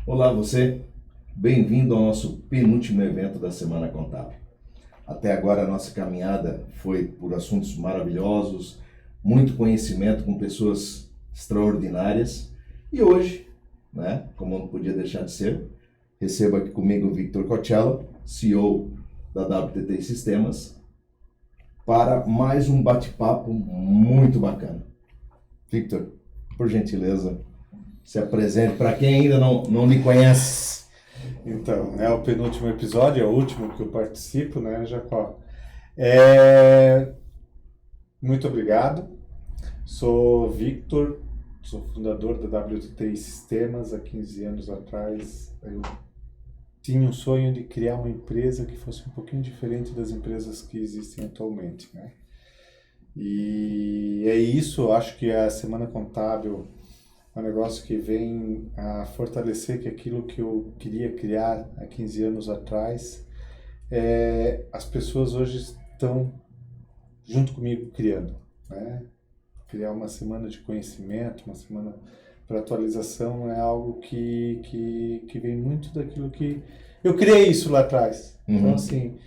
Olá você, bem-vindo ao nosso penúltimo evento da Semana Contábil. Até agora a nossa caminhada foi por assuntos maravilhosos, muito conhecimento com pessoas extraordinárias e hoje, como não podia deixar de ser, recebo aqui comigo o Victor Coachella, CEO da WTT Sistemas, para mais um bate-papo muito bacana. Victor, por gentileza, se apresente para quem ainda não lhe conhece. Então, é o penúltimo episódio, é o último que eu participo, né, Jacó? Muito obrigado. Sou Victor, sou fundador da WTT Sistemas. Há 15 anos atrás, eu tinha um sonho de criar uma empresa que fosse um pouquinho diferente das empresas que existem atualmente, né? E é isso, eu acho que a Semana Contábil é um negócio que vem a fortalecer que aquilo que eu queria criar há 15 anos atrás, as pessoas hoje estão junto comigo criando, né? Criar uma semana de conhecimento, uma semana para atualização é algo que vem muito daquilo que... Eu criei isso lá atrás. Então, assim,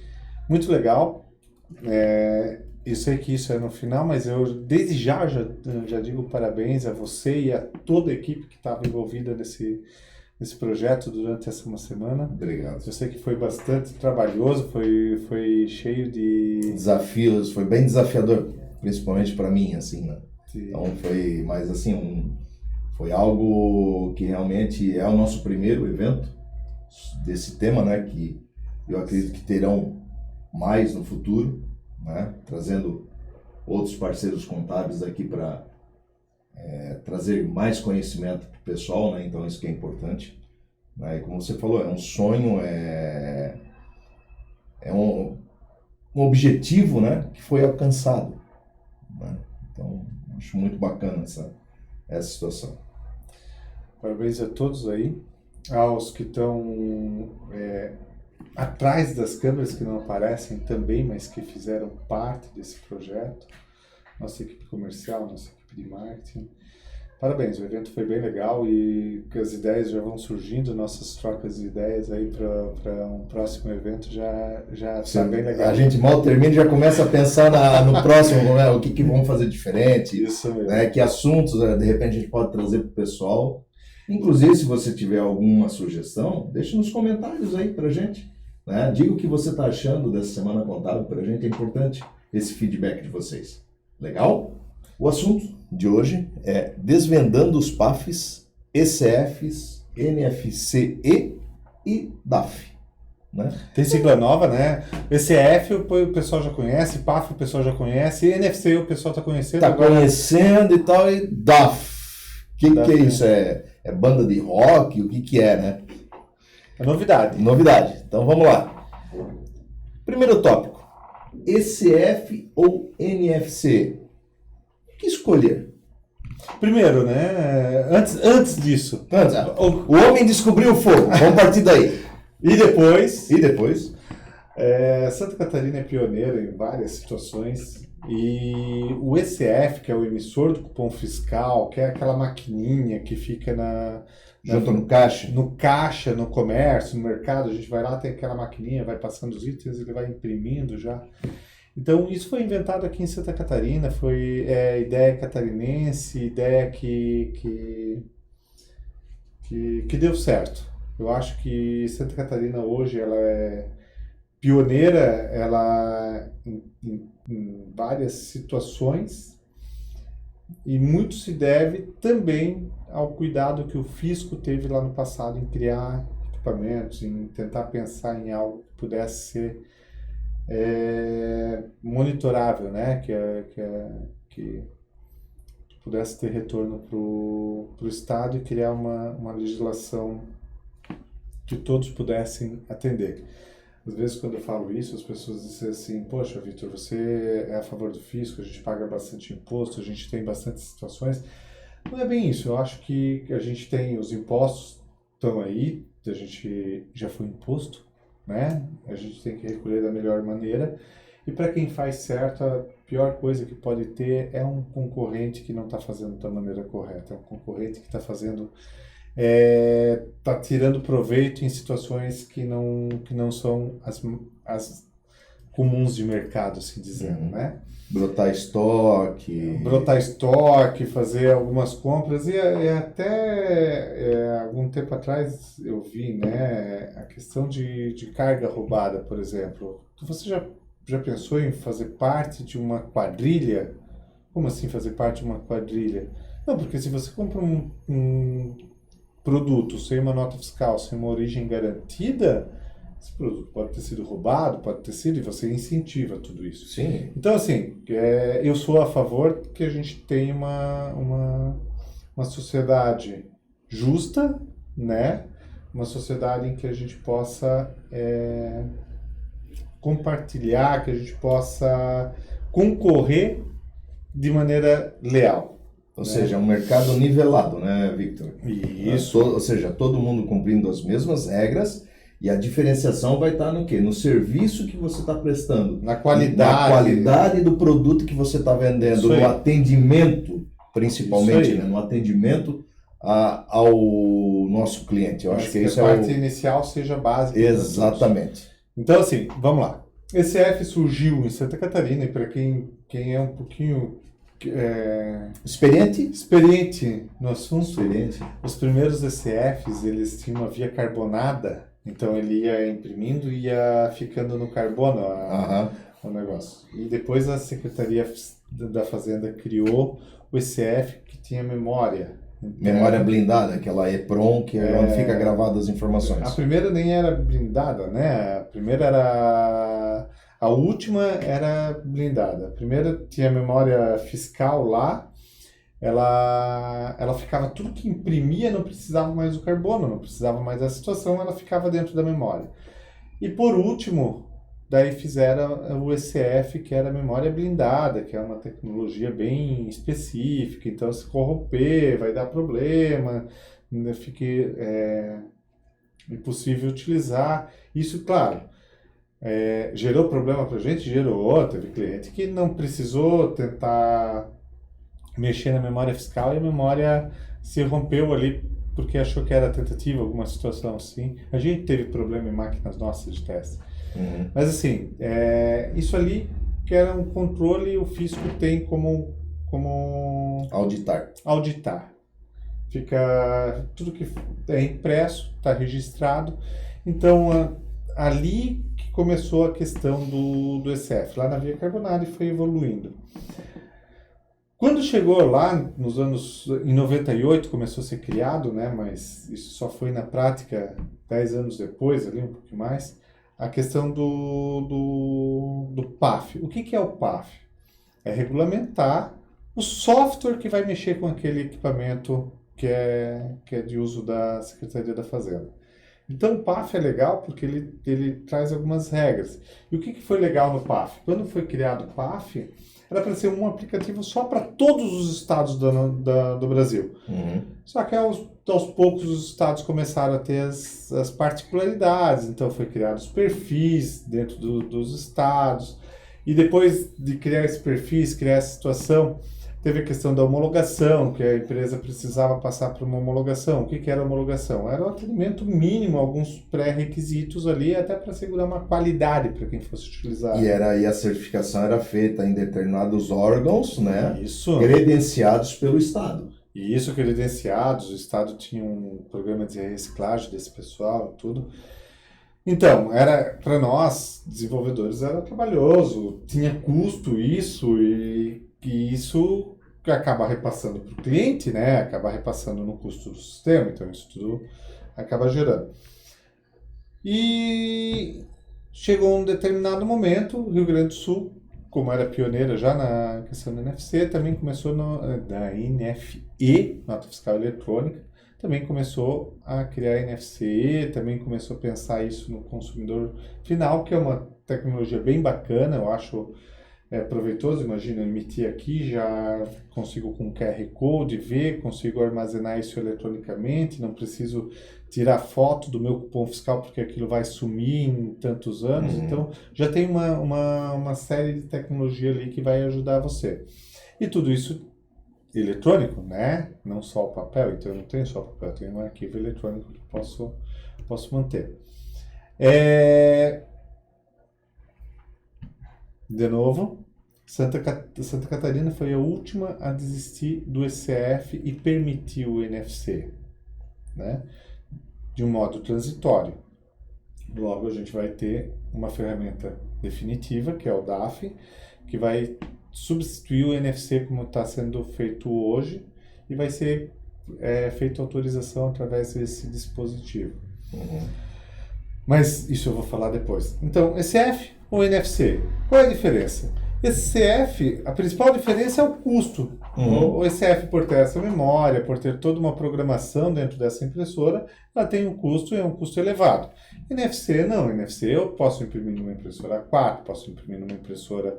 muito legal. Eu sei que isso é no final, mas eu desde já digo parabéns a você e a toda a equipe que estava envolvida nesse projeto durante essa uma semana. Obrigado. Eu sei que foi bastante trabalhoso, foi cheio de desafios, foi bem desafiador, principalmente para mim, assim, né? Sim. Então foi, mas assim, foi algo que realmente é o nosso primeiro evento desse tema, né? Que eu acredito que terão mais no futuro, né? Trazendo outros parceiros contábeis aqui para trazer mais conhecimento para o pessoal, né? Então isso que é importante, né? E como você falou, é um sonho, é um objetivo, né? Que foi alcançado, né? Então acho muito bacana essa situação. Parabéns a todos aí, aos que estão atrás das câmeras, que não aparecem também, mas que fizeram parte desse projeto, nossa equipe comercial, nossa equipe de marketing. Parabéns, o evento foi bem legal e as ideias já vão surgindo, nossas trocas de ideias aí para um próximo evento já está bem legal. A gente mal termina e já começa a pensar no próximo, né? O que vamos fazer diferente, Isso mesmo. Né? Que assuntos, de repente, a gente pode trazer para o pessoal. Inclusive, se você tiver alguma sugestão, deixe nos comentários aí para a gente. Né? Diga o que você está achando dessa Semana Contábil, para a gente é importante esse feedback de vocês. Legal? O assunto de hoje é desvendando os PAFs, ECFs, NFCE e DAF. Né? Tem sigla nova, né? ECF o pessoal já conhece, PAF o pessoal já conhece, NFC o pessoal está conhecendo. Está conhecendo e tal, e DAF. O que é isso? É banda de rock? O que é, né? É novidade. Novidade. Então vamos lá. Primeiro tópico. ECF ou NFC? O que escolher? Primeiro, né? Antes disso. O homem descobriu o fogo. Vamos partir daí. E depois? Santa Catarina é pioneira em várias situações. E o ECF, que é o emissor do cupom fiscal, que é aquela maquininha que fica junto no caixa. No caixa, no comércio, no mercado, a gente vai lá, tem aquela maquininha, vai passando os itens, ele vai imprimindo já. Então, isso foi inventado aqui em Santa Catarina, foi ideia catarinense, ideia que deu certo. Eu acho que Santa Catarina hoje ela é pioneira, ela em várias situações, e muito se deve também ao cuidado que o fisco teve lá no passado em criar equipamentos, em tentar pensar em algo que pudesse ser monitorável, né? Que pudesse ter retorno para o Estado e criar uma legislação que todos pudessem atender. Às vezes, quando eu falo isso, as pessoas dizem assim: poxa, Victor, você é a favor do fisco, a gente paga bastante imposto, a gente tem bastante situações. Não é bem isso. Eu acho que a gente tem os impostos, estão aí, a gente já foi imposto, né? A gente tem que recolher da melhor maneira. E para quem faz certo, a pior coisa que pode ter é um concorrente que não está fazendo da maneira correta. É um concorrente que está fazendo tá tirando proveito em situações que não são as comuns de mercado, assim dizendo, né? Brotar estoque. Brotar estoque, fazer algumas compras e até algum tempo atrás eu vi, né, a questão de carga roubada, por exemplo. Você já pensou em fazer parte de uma quadrilha? Como assim fazer parte de uma quadrilha? Não, porque se você compra um produto sem uma nota fiscal, sem uma origem garantida, esse produto pode ter sido roubado, pode ter sido, e você incentiva tudo isso. Sim. Então, assim, eu sou a favor que a gente tenha uma sociedade justa, né? Uma sociedade em que a gente possa compartilhar, que a gente possa concorrer de maneira leal. Ou seja, um mercado nivelado, né, Victor? Isso. Ou seja, todo mundo cumprindo as mesmas regras e a diferenciação vai estar no quê? No serviço que você está prestando. Na qualidade. Na qualidade do produto que você está vendendo, no atendimento, principalmente, né? No atendimento ao nosso cliente. Eu acho que isso a parte inicial seja básica. Exatamente. Então, assim, vamos lá. ECF surgiu em Santa Catarina, e para quem é um pouquinho experiente no assunto, os primeiros ECFs, eles tinham uma via carbonada, então ele ia imprimindo e ia ficando no carbono o negócio. E depois a Secretaria da Fazenda criou o ECF que tinha memória. Memória blindada, aquela EPROM, que é onde fica gravadas as informações. A primeira nem era blindada, né? A primeira era... A última era blindada. A primeira tinha memória fiscal lá. Ela ficava... Tudo que imprimia não precisava mais do carbono, não precisava mais da situação, ela ficava dentro da memória. E por último, daí fizeram o ECF, que era a memória blindada, que é uma tecnologia bem específica. Então, se corromper, vai dar problema, fica impossível utilizar. Isso, claro, gerou problema para a gente? Gerou. Teve cliente que não precisou tentar mexer na memória fiscal e a memória se rompeu ali porque achou que era tentativa, alguma situação assim. A gente teve problema em máquinas nossas de teste. Mas assim, isso ali que era um controle, o fisco tem como auditar. Fica tudo que é impresso, está registrado. Então ali que começou a questão do ECF, lá na via carbonada, e foi evoluindo. Quando chegou lá, em 98 começou a ser criado, né, mas isso só foi na prática 10 anos depois, ali um pouquinho mais, a questão do PAF. O que é o PAF? É regulamentar o software que vai mexer com aquele equipamento que é de uso da Secretaria da Fazenda. Então o PAF é legal porque ele traz algumas regras. E o que foi legal no PAF? Quando foi criado o PAF, era para ser um aplicativo só para todos os estados do Brasil. Só que aos poucos os estados começaram a ter as particularidades, então foi criado os perfis dentro dos estados, e depois de criar esse perfis, criar essa situação, teve a questão da homologação, que a empresa precisava passar por uma homologação. O que era homologação? Era o atendimento mínimo, alguns pré-requisitos ali, até para assegurar uma qualidade para quem fosse utilizar. E a certificação era feita em determinados órgãos, né? Isso. Credenciados pelo Estado. Isso, credenciados. O Estado tinha um programa de reciclagem desse pessoal e tudo. Então, para nós, desenvolvedores, era trabalhoso, tinha custo isso, e isso acaba repassando para o cliente, né? Acaba repassando no custo do sistema, então isso tudo acaba gerando. E chegou um determinado momento, o Rio Grande do Sul, como era pioneira já na questão da NFC, também começou da NFE, Nota Fiscal Eletrônica, também começou a criar NFC, também começou a pensar isso no consumidor final, que é uma tecnologia bem bacana, eu acho proveitoso. Imagina, emitir aqui, já consigo com QR Code ver, consigo armazenar isso eletronicamente, não preciso tirar foto do meu cupom fiscal porque aquilo vai sumir em tantos anos. Então já tem uma série de tecnologia ali que vai ajudar você. E tudo isso eletrônico, né? Não só o papel, então eu não tenho só o papel, eu tenho um arquivo eletrônico que posso manter. De novo, Santa Catarina foi a última a desistir do ECF e permitir o NFC, né? De um modo transitório. Logo a gente vai ter uma ferramenta definitiva, que é o DAF, que vai substituir o NFC como está sendo feito hoje e vai ser feita autorização através desse dispositivo. Mas isso eu vou falar depois. Então, ECF ou NFC? Qual é a diferença? ECF, a principal diferença é o custo. O ECF, por ter essa memória, por ter toda uma programação dentro dessa impressora, ela tem um custo, é um custo elevado. NFC não, NFC eu posso imprimir numa impressora A4, posso imprimir numa impressora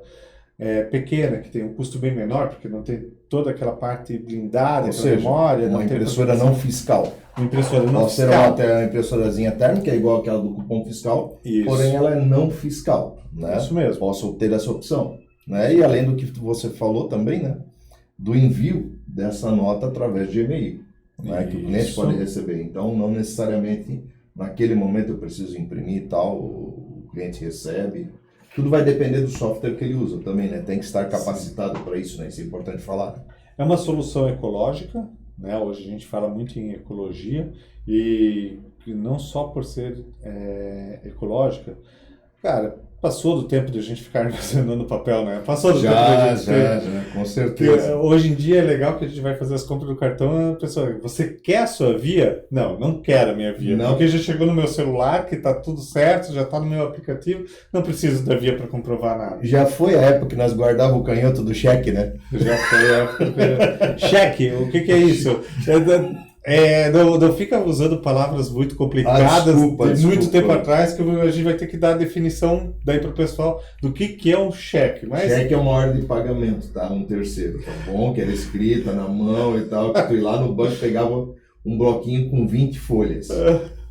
pequena, que tem um custo bem menor, porque não tem toda aquela parte blindada, ou seja, memória. Uma impressora não fiscal. Uma impressora não Pode fiscal. ser uma impressorazinha térmica, igual aquela do cupom fiscal, Isso. Porém ela é não fiscal. Né? Isso mesmo. Posso ter essa opção. Né? E além do que você falou também, né? Do envio dessa nota através de e-mail, né? Que o cliente pode receber. Então, não necessariamente naquele momento eu preciso imprimir e tal, o cliente recebe. Tudo vai depender do software que ele usa também, né? Tem que estar capacitado para isso, né? Isso é importante falar. É uma solução ecológica, né? Hoje a gente fala muito em ecologia e não só por ser ecológica. Cara, passou do tempo de a gente ficar armazenando papel, né? Passou do tempo da gente já, com certeza. Hoje em dia é legal que a gente vai fazer as compras do cartão, a pessoa, você quer a sua via? Não, não quero a minha via. Não. Porque já chegou no meu celular, que tá tudo certo, já tá no meu aplicativo, não preciso da via para comprovar nada. Já foi a época que nós guardávamos o canhoto do cheque, né? Já foi a época do canhoto. Cheque, o que é isso? Não fica usando palavras muito complicadas de muito tempo atrás, que a gente vai ter que dar a definição daí para o pessoal do que é um cheque. Mas... Cheque é uma ordem de pagamento, tá? Um terceiro, tá bom? Que era escrita na mão e tal, que tu ia lá no banco pegava um bloquinho com 20 folhas,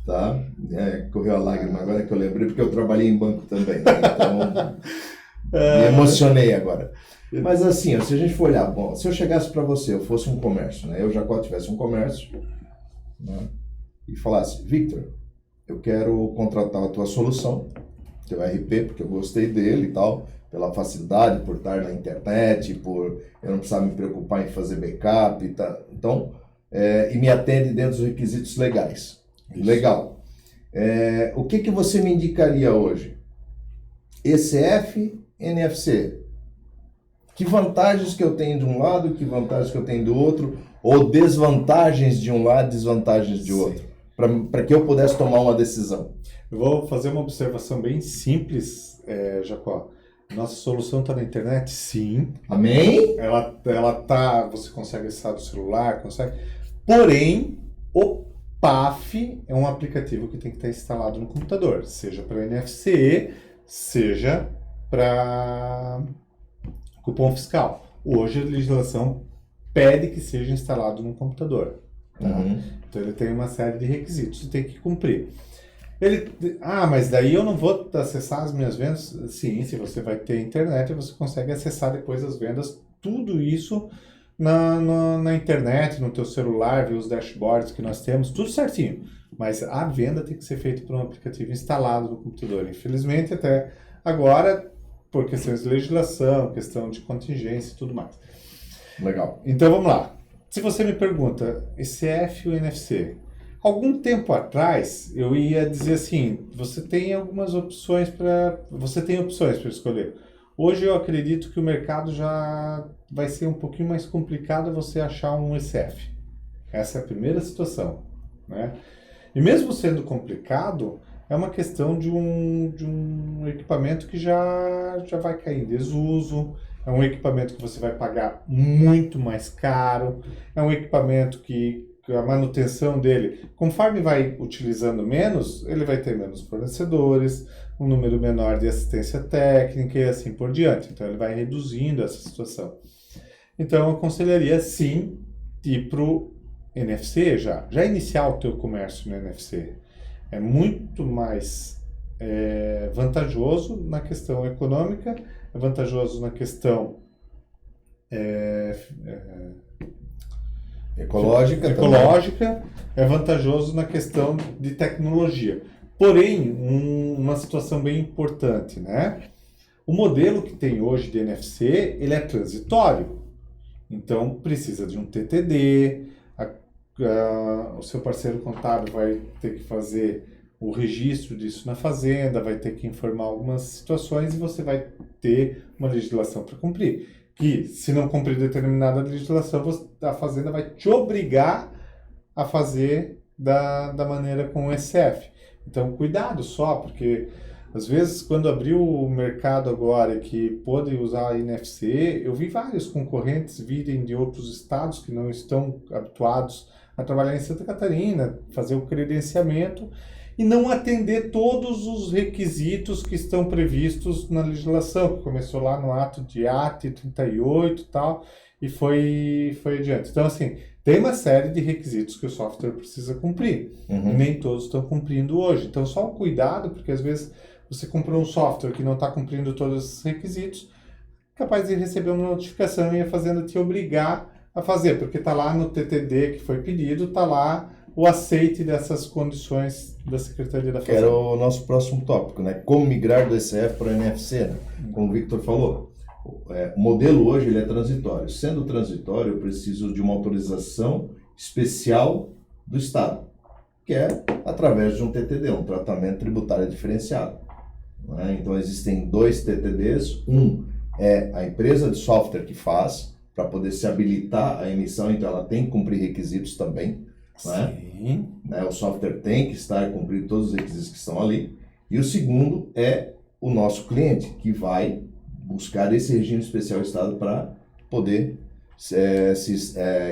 tá? Correu a lágrima agora que eu lembrei, porque eu trabalhei em banco também, né? Então me emocionei agora. Mas assim, se a gente for olhar, bom, se eu chegasse para você, eu fosse um comércio, né? Eu já quando tivesse um comércio, né? E falasse, Victor, eu quero contratar a tua solução, teu RP, porque eu gostei dele e tal, pela facilidade, por estar na internet, por eu não precisar me preocupar em fazer backup e tal. Então, e me atende dentro dos requisitos legais. Isso. Legal. O que você me indicaria hoje? ECF, NFC. Que vantagens que eu tenho de um lado, que vantagens que eu tenho do outro, ou desvantagens de um lado, desvantagens de outro, para que eu pudesse tomar uma decisão. Eu vou fazer uma observação bem simples, Jacó. Nossa solução está na internet? Sim. Amém? Ela tá, você consegue acessar do celular, consegue. Porém, o PAF é um aplicativo que tem que estar instalado no computador, seja para NFC, seja para cupom fiscal. Hoje a legislação pede que seja instalado no computador. Tá? Então ele tem uma série de requisitos que tem que cumprir. Mas daí eu não vou acessar as minhas vendas? Sim, se você vai ter internet, você consegue acessar depois as vendas, tudo isso na internet, no teu celular, ver os dashboards que nós temos, tudo certinho. Mas a venda tem que ser feita por um aplicativo instalado no computador. Infelizmente, até agora, por questões de legislação, questão de contingência e tudo mais. Legal. Então vamos lá. Se você me pergunta, ECF ou NFC? Algum tempo atrás, eu ia dizer assim, você tem opções para escolher. Hoje eu acredito que o mercado já vai ser um pouquinho mais complicado você achar um ECF. Essa é a primeira situação, né? E mesmo sendo complicado, é uma questão de um equipamento que já vai cair em desuso, é um equipamento que você vai pagar muito mais caro, é um equipamento que a manutenção dele, conforme vai utilizando menos, ele vai ter menos fornecedores, um número menor de assistência técnica e assim por diante. Então ele vai reduzindo essa situação. Então eu aconselharia sim ir para o NFC já iniciar o teu comércio no NFC. É muito mais vantajoso na questão econômica, é vantajoso na questão Ecológica também. Ecológica, é vantajoso na questão de tecnologia. Porém, uma situação bem importante, né? O modelo que tem hoje de NFC, ele é transitório. Então, precisa de um TTD, o seu parceiro contábil vai ter que fazer o registro disso na fazenda, vai ter que informar algumas situações e você vai ter uma legislação para cumprir. Que, se não cumprir determinada legislação, a fazenda vai te obrigar a fazer da maneira com o SF. Então, cuidado só, porque às vezes, quando abriu o mercado agora que pôde usar a NFC, eu vi vários concorrentes virem de outros estados que não estão habituados a trabalhar em Santa Catarina, fazer o credenciamento e não atender todos os requisitos que estão previstos na legislação, que começou lá no ato de AT 38 e tal, e foi adiante. Então, assim, tem uma série de requisitos que o software precisa cumprir, e nem todos estão cumprindo hoje. Então, só um cuidado, porque às vezes você comprou um software que não está cumprindo todos esses requisitos, capaz de receber uma notificação e a fazenda te obrigar a fazer, porque está lá no TTD que foi pedido, está lá o aceite dessas condições da Secretaria da Fazenda. Que era o nosso próximo tópico, né? Como migrar do ECF para o NFC, né? Como o Victor falou. O modelo hoje ele é transitório. Sendo transitório, eu preciso de uma autorização especial do Estado, que é através de um TTD, um tratamento tributário diferenciado. Né? Então existem 2 TTDs. Um é a empresa de software que faz, para poder se habilitar a emissão, então ela tem que cumprir requisitos também. Sim. Né? O software tem que estar cumprindo todos os requisitos que estão ali. E o segundo é o nosso cliente, que vai buscar esse regime especial do Estado para poder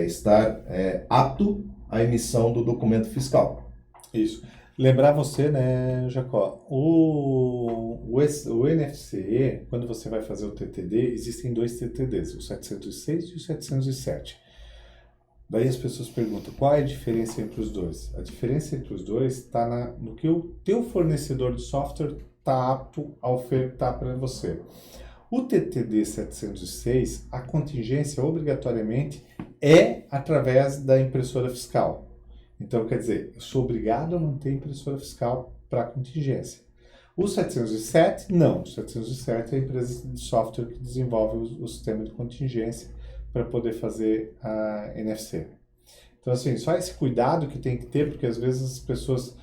estar apto à emissão do documento fiscal. Isso. Lembrar você, né, Jacó, o NFC, quando você vai fazer o TTD, existem 2 TTDs, o 706 e o 707. Daí as pessoas perguntam, qual é a diferença entre os dois? A diferença entre os dois está no que o teu fornecedor de software está apto a ofertar para você. O TTD 706, a contingência obrigatoriamente é através da impressora fiscal. Então, quer dizer, eu sou obrigado a manter a impressora fiscal para a contingência. O 707, não. O 707 é a empresa de software que desenvolve o sistema de contingência para poder fazer a NFC. Então, assim, só esse cuidado que tem que ter, porque às vezes as pessoas...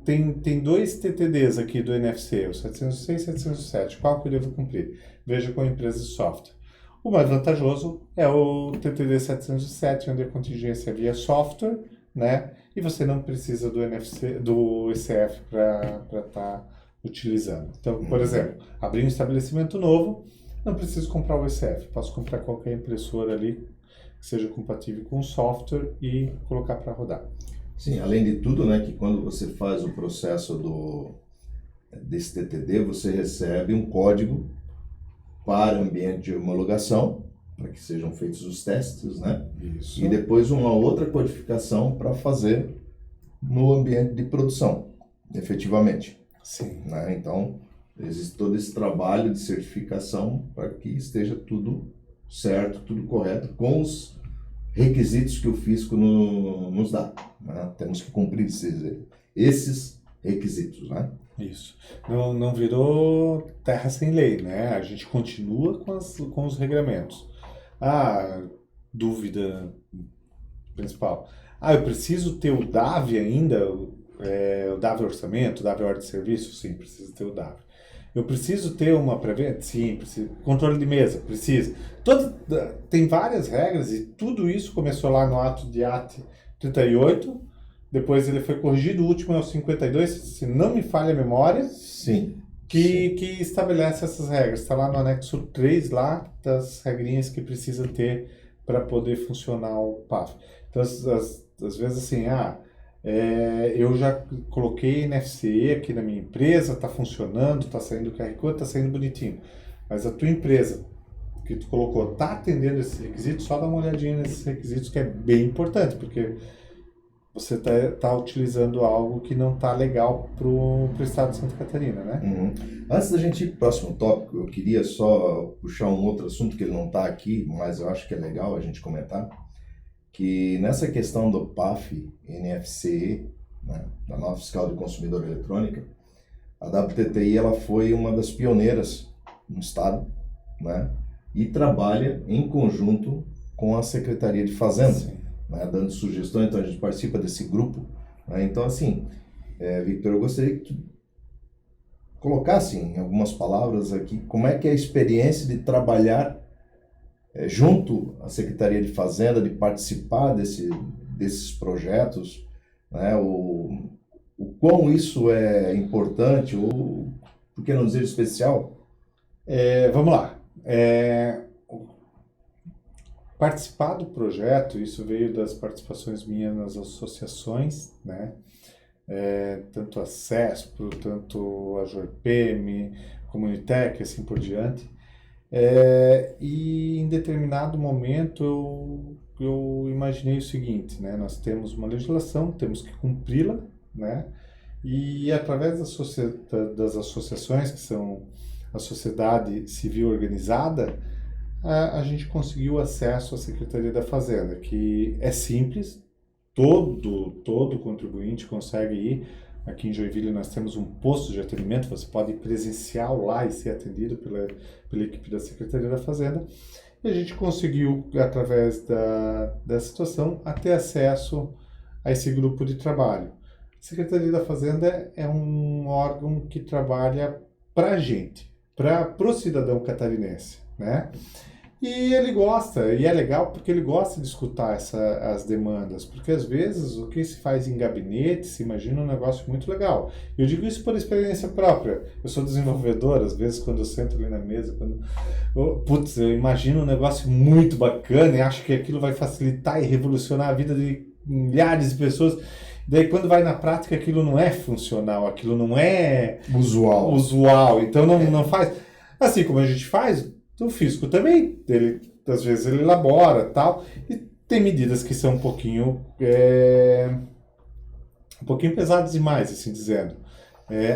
tem 2 TTDs aqui do NFC, o 706 e o 707. Qual que eu devo cumprir? Veja com a empresa de software. O mais vantajoso é o TTD 707, onde a contingência é via software, né? E você não precisa do NFC, do ECF para estar utilizando. Então, por exemplo, abrir um estabelecimento novo, não preciso comprar o ECF. Posso comprar qualquer impressora ali que seja compatível com o software e colocar para rodar. Sim, além de tudo, né, que quando você faz o processo desse TTD, você recebe um código para ambiente de homologação, para que sejam feitos os testes, né? Isso. E depois uma outra codificação para fazer no ambiente de produção, efetivamente. Sim. Né? Então, existe todo esse trabalho de certificação para que esteja tudo certo, tudo correto, com os requisitos que o fisco nos dá. Né? Temos que cumprir esses requisitos, né? Isso. Não virou terra sem lei, né? A gente continua com os regramentos. Dúvida principal. Eu preciso ter o DAV ainda, o DAV orçamento, o DAV ordem de serviço? Sim, preciso ter o DAV. Eu preciso ter uma pré-venda? Sim, preciso. Controle de mesa? Precisa. Tem várias regras e tudo isso começou lá no ato de AT 38, depois ele foi corrigido, o último é o 52, se não me falha a memória. Sim. Que estabelece essas regras. Está lá no anexo 3, lá, das regrinhas que precisa ter para poder funcionar o PAF. Então, às vezes, assim, eu já coloquei NFC aqui na minha empresa, está funcionando, está saindo o QR Code, está saindo bonitinho. Mas a tua empresa que tu colocou está atendendo esses requisitos, só dá uma olhadinha nesses requisitos, que é bem importante, porque você tá utilizando algo que não está legal para o estado de Santa Catarina, né? Uhum. Antes da gente ir para o próximo tópico, eu queria só puxar um outro assunto que ele não está aqui, mas eu acho que é legal a gente comentar, que nessa questão do PAF, NFCE, né, da nova fiscal do consumidor eletrônica, a WTTI ela foi uma das pioneiras no estado, né, e trabalha em conjunto com a Secretaria de Fazenda, né, dando sugestões. Então a gente participa desse grupo, né. Então assim, Victor, eu gostaria que tu colocasse em algumas palavras aqui como é que é a experiência de trabalhar junto à Secretaria de Fazenda, de participar desses projetos, né, o quão isso é importante, ou por que não dizer especial? Vamos lá. Participar do projeto, isso veio das participações minhas nas associações, né? Tanto a CESPRO, tanto a JORPM, Comunitec, assim por diante. E em determinado momento eu imaginei o seguinte, né? Nós temos uma legislação, temos que cumpri-la, né? E através das associações, que são a sociedade civil organizada, a gente conseguiu acesso à Secretaria da Fazenda, que é simples, todo contribuinte consegue ir. Aqui em Joinville nós temos um posto de atendimento, você pode ir presencial lá e ser atendido pela equipe da Secretaria da Fazenda. E a gente conseguiu, através da situação, ter acesso a esse grupo de trabalho. A Secretaria da Fazenda é um órgão que trabalha para a gente, para o cidadão catarinense, né? E ele gosta, e é legal porque ele gosta de escutar as demandas, porque às vezes o que se faz em gabinete se imagina um negócio muito legal. Eu digo isso por experiência própria. Eu sou desenvolvedor, às vezes quando eu sento ali na mesa, eu imagino um negócio muito bacana e acho que aquilo vai facilitar e revolucionar a vida de milhares de pessoas. Daí quando vai na prática aquilo não é funcional, aquilo não é usual. Então não faz. Assim como a gente faz, o fisco também, às vezes ele elabora tal, e tem medidas que são um pouquinho pesadas demais, assim dizendo.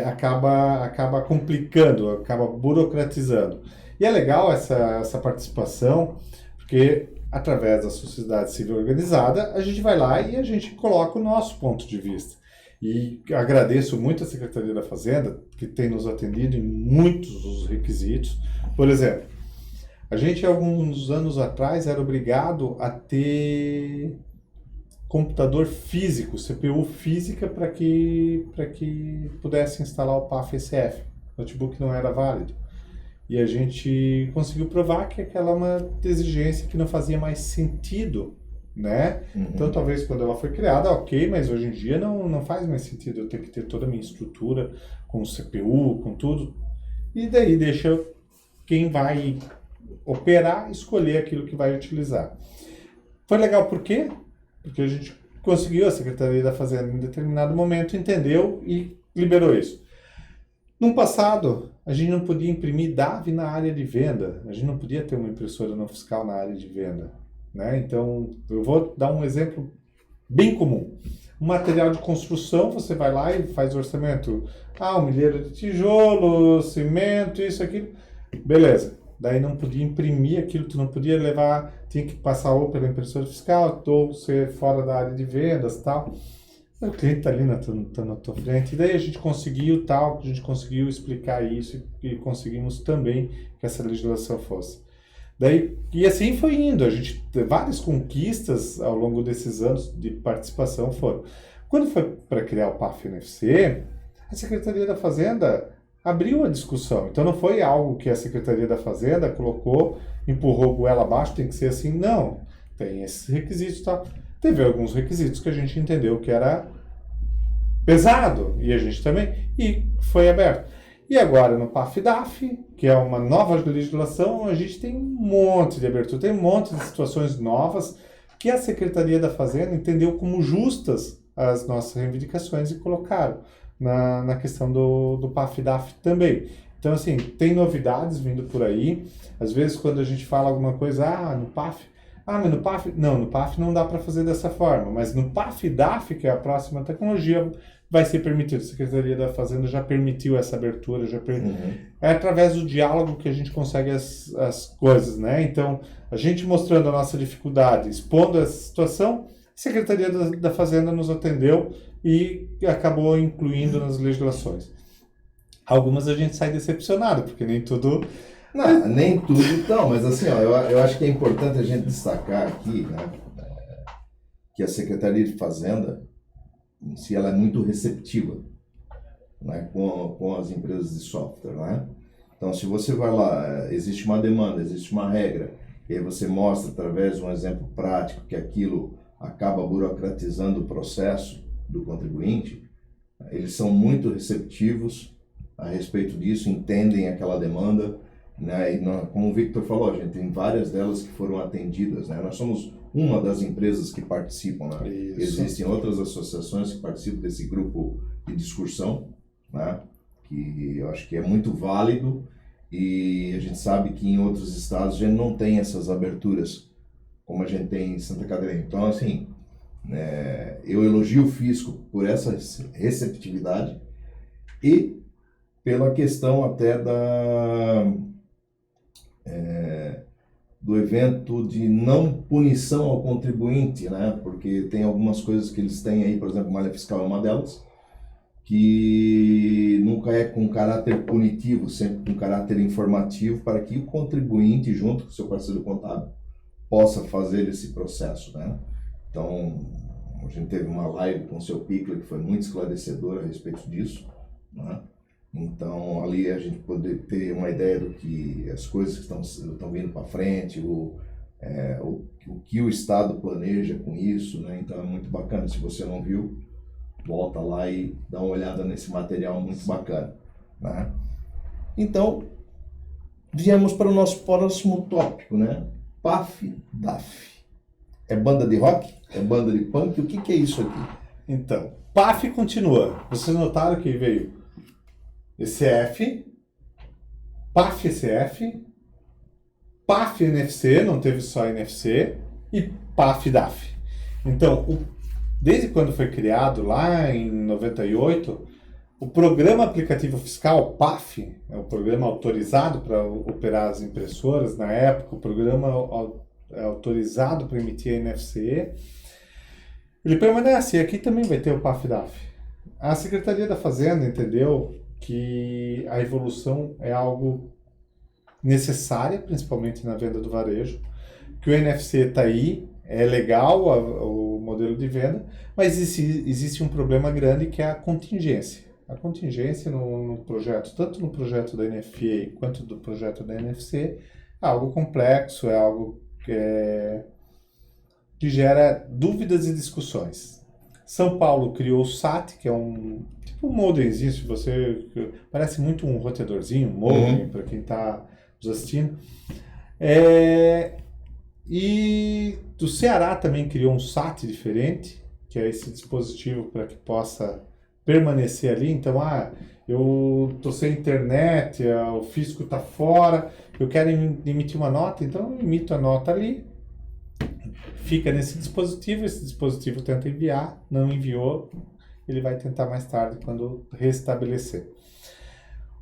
Acaba complicando, acaba burocratizando. E é legal essa participação, porque através da sociedade civil organizada, a gente vai lá e a gente coloca o nosso ponto de vista. E agradeço muito a Secretaria da Fazenda, que tem nos atendido em muitos dos requisitos. Por exemplo, a gente, alguns anos atrás, era obrigado a ter computador físico, CPU física, para que pudesse instalar o PAF-SF. O notebook não era válido. E a gente conseguiu provar que aquela é uma exigência que não fazia mais sentido, né? Uhum. Então, talvez quando ela foi criada, ok, mas hoje em dia não faz mais sentido eu ter que ter toda a minha estrutura com CPU, com tudo. E daí deixa quem vai operar, escolher aquilo que vai utilizar. Foi legal por quê? Porque a gente conseguiu, a Secretaria da Fazenda em determinado momento entendeu e liberou isso. No passado, a gente não podia imprimir DAV na área de venda, a gente não podia ter uma impressora não fiscal na área de venda, né? Então, eu vou dar um exemplo bem comum. Um material de construção, você vai lá e faz o orçamento. Um milheiro de tijolo, cimento, isso, aquilo. Beleza. Daí não podia imprimir aquilo, tu não podia levar, tinha que passar ou pela impressora fiscal, ou ser fora da área de vendas e tal. O cliente está ali na tua frente. E daí a gente conseguiu explicar isso e conseguimos também que essa legislação fosse. Daí, e assim foi indo. A gente teve várias conquistas ao longo desses anos de participação foram. Quando foi para criar o PAF-NFC, a Secretaria da Fazenda abriu a discussão. Então não foi algo que a Secretaria da Fazenda colocou, empurrou goela abaixo, tem que ser assim. Não, tem esses requisitos e tal. Teve alguns requisitos que a gente entendeu que era pesado, e a gente também, e foi aberto. E agora no PAF-DAF, que é uma nova legislação, a gente tem um monte de abertura, tem um monte de situações novas que a Secretaria da Fazenda entendeu como justas as nossas reivindicações e colocaram na questão do PAF-DAF também. Então, assim, tem novidades vindo por aí. Às vezes, quando a gente fala alguma coisa, no PAF, Ah, mas no PAF... Não, no PAF não dá para fazer dessa forma, mas no PAF-DAF, que é a próxima tecnologia, vai ser permitido. A Secretaria da Fazenda já permitiu essa abertura, é através do diálogo que a gente consegue as coisas, né? Então, a gente mostrando a nossa dificuldade, expondo essa situação, a Secretaria da Fazenda nos atendeu e acabou incluindo nas legislações. Algumas a gente sai decepcionado, porque nem tudo... Não, nem tudo então, mas assim, ó, eu acho que é importante a gente destacar aqui, né, que a Secretaria de Fazenda, em si, ela é muito receptiva, né, com as empresas de software, né? Então, se você vai lá, existe uma demanda, existe uma regra, e aí você mostra através de um exemplo prático que aquilo acaba burocratizando o processo do contribuinte, eles são muito receptivos a respeito disso, entendem aquela demanda, né? E como o Victor falou, a gente tem várias delas que foram atendidas, né? Nós somos uma das empresas que participam, né? Existem outras associações que participam desse grupo de discussão, né? Que eu acho que é muito válido, e a gente sabe que em outros estados a gente não tem essas aberturas como a gente tem em Santa Catarina. Então, assim, eu elogio o Fisco por essa receptividade e pela questão até do evento de não punição ao contribuinte, né? Porque tem algumas coisas que eles têm aí, por exemplo, malha fiscal é uma delas, que nunca é com caráter punitivo, sempre com caráter informativo, para que o contribuinte, junto com o seu parceiro contábil, possa fazer esse processo, né? Então, a gente teve uma live com o seu Pickler que foi muito esclarecedora a respeito disso, né? Então, ali a gente poder ter uma ideia do que as coisas que estão vindo para frente, o que o Estado planeja com isso, né? Então, é muito bacana. Se você não viu, volta lá e dá uma olhada nesse material muito bacana, né? Então, viemos para o nosso próximo tópico, né? PAF-DAF. É banda de rock? É banda de punk? O que é isso aqui? Então, PAF continua. Vocês notaram que veio ECF, PAF-ECF, PAF-NFC, não teve só NFC, e PAF-DAF. Então, desde quando foi criado, lá em 98, o Programa Aplicativo Fiscal, PAF, é o programa autorizado para operar as impressoras, na época, o programa autorizado para emitir a NFC, ele permanece, e aqui também vai ter o PAF-DAF. A Secretaria da Fazenda entendeu que a evolução é algo necessária, principalmente na venda do varejo, que o NFC está aí, é legal o modelo de venda, mas existe um problema grande que é a contingência. A contingência no projeto, tanto no projeto da NFA quanto do projeto da NFC, é algo complexo, é algo que gera dúvidas e discussões. São Paulo criou o SAT, que é um modemzinho, se você parece muito um roteadorzinho, um modem, para quem está nos assistindo. E o Ceará também criou um SAT diferente, que é esse dispositivo para que possa permanecer ali. Então, eu estou sem internet, o fisco está fora, eu quero emitir uma nota, então eu emito a nota ali, fica nesse dispositivo, esse dispositivo tenta enviar, não enviou, ele vai tentar mais tarde quando restabelecer.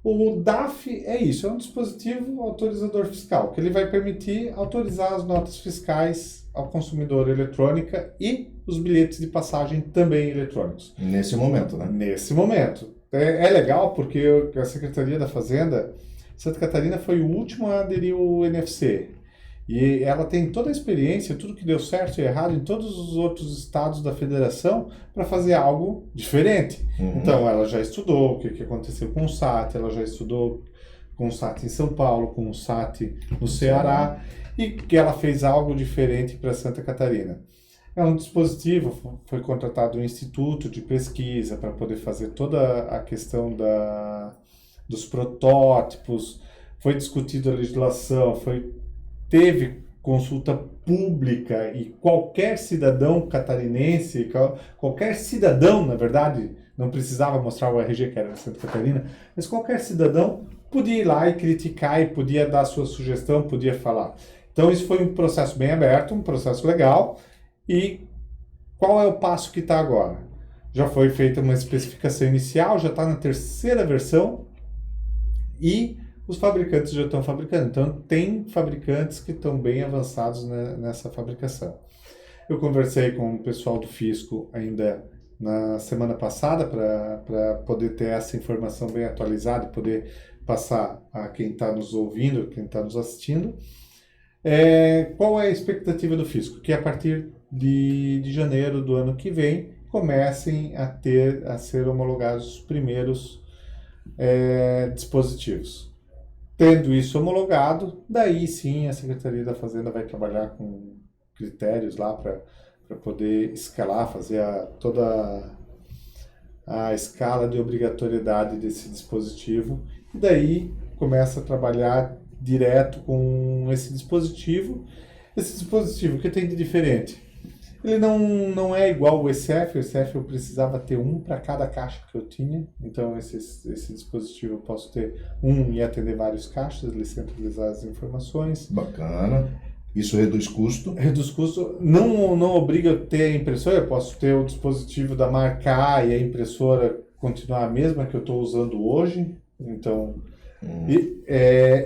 O DAF é isso, é um dispositivo autorizador fiscal, que ele vai permitir autorizar as notas fiscais ao consumidor eletrônica e os bilhetes de passagem também eletrônicos. Nesse momento, né? Nesse momento. É legal porque a Secretaria da Fazenda, Santa Catarina foi o último a aderir ao NFC. E ela tem toda a experiência, tudo que deu certo e errado em todos os outros estados da federação para fazer algo diferente. Então, ela já estudou o que aconteceu com o SAT, ela já estudou com o SAT em São Paulo, com o SAT no Ceará, e que ela fez algo diferente para Santa Catarina. É um dispositivo, foi contratado um instituto de pesquisa para poder fazer toda a questão dos protótipos, foi discutida a legislação, teve consulta pública e qualquer cidadão catarinense, qualquer cidadão, na verdade, não precisava mostrar o RG que era de Santa Catarina, mas qualquer cidadão podia ir lá e criticar e podia dar sua sugestão, podia falar. Então, Então, isso foi um processo bem aberto, um processo legal. E qual é o passo que está agora? Já foi feita uma especificação inicial, já está na terceira versão e os fabricantes já estão fabricando. Então, tem fabricantes que estão bem avançados nessa fabricação. Eu conversei com o pessoal do Fisco ainda na semana passada para poder ter essa informação bem atualizada e poder passar a quem está nos ouvindo, quem está nos assistindo. Qual é a expectativa do Fisco? Que a partir de janeiro do ano que vem comecem a ser homologados os primeiros dispositivos. Tendo isso homologado, daí sim a Secretaria da Fazenda vai trabalhar com critérios lá para poder escalar, fazer toda a escala de obrigatoriedade desse dispositivo, e daí começa a trabalhar direto com esse dispositivo. Esse dispositivo, o que tem de diferente? Ele não é igual o ECF. O ECF eu precisava ter um para cada caixa que eu tinha. Então, esse dispositivo eu posso ter um e atender vários caixas, ele centralizar as informações. Bacana. Isso reduz custo? Reduz custo. Não obriga a ter a impressora. Eu posso ter o dispositivo da marca A e a impressora continuar a mesma que eu estou usando hoje. Então,